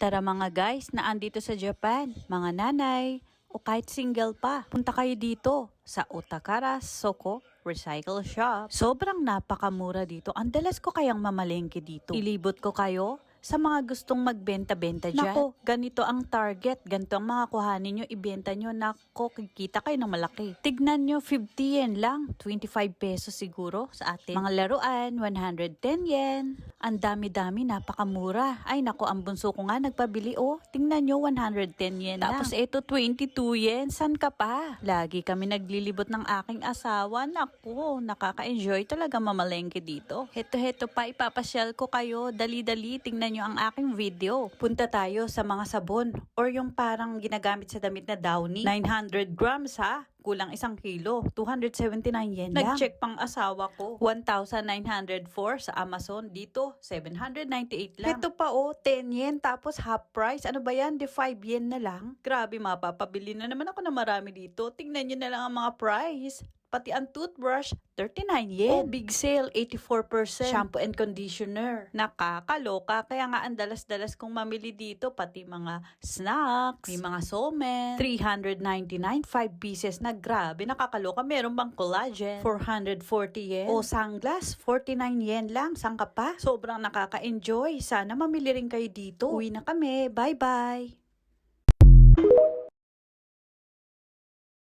Tara mga guys na andito sa Japan, mga nanay, o kahit single pa, punta kayo dito sa Otakara Soko Recycle Shop. Sobrang napakamura dito. Ang dalas ko kayang mamalengke dito. Ilibot ko kayo sa mga gustong magbenta-benta dyan. Nako, ganito ang target. Ganito ang mga kuhanin nyo, ibenta nyo. Nako, kikita kayo ng malaki. Tignan nyo, 50 yen lang. 25 pesos siguro sa atin. Mga laruan, 110 yen. Ang dami-dami, napakamura. Ay nako, ang bunso ko nga nagpabili. Oh, tingnan nyo, 110 yen lang. Tapos ito, 22 yen. San ka pa? Lagi kami naglilibot ng aking asawa. Nako, nakaka-enjoy talaga mamalengke dito. Heto pa, ipapasyal ko kayo. Dali-dali, tingnan nyo ang aking video. Punta tayo sa mga sabon or yung parang ginagamit sa damit na Downy. 900 grams ha. Kulang 1 kilo. 279 yen lang. Nag-check pang asawa ko. 1,904 sa Amazon. Dito, 798 lang. Ito pa oh, 10 yen. Tapos half price. Ano ba yan? De 5 yen na lang. Grabe, mapapabili na naman ako na marami dito. Tingnan nyo na lang ang mga price. Pati ang toothbrush, 39 yen. Oh, big sale, 84%. Shampoo and conditioner. Nakakaloka. Kaya nga ang dalas-dalas kong mamili dito. Pati mga snacks. May mga somen. 399, 5 pieces na. Grabe, nakakaloka. Meron bang collagen? 440 yen. O sunglass, 49 yen lang. Saan ka pa? Sobrang nakaka-enjoy. Sana mamili rin kayo dito. Uwi na kami. Bye-bye.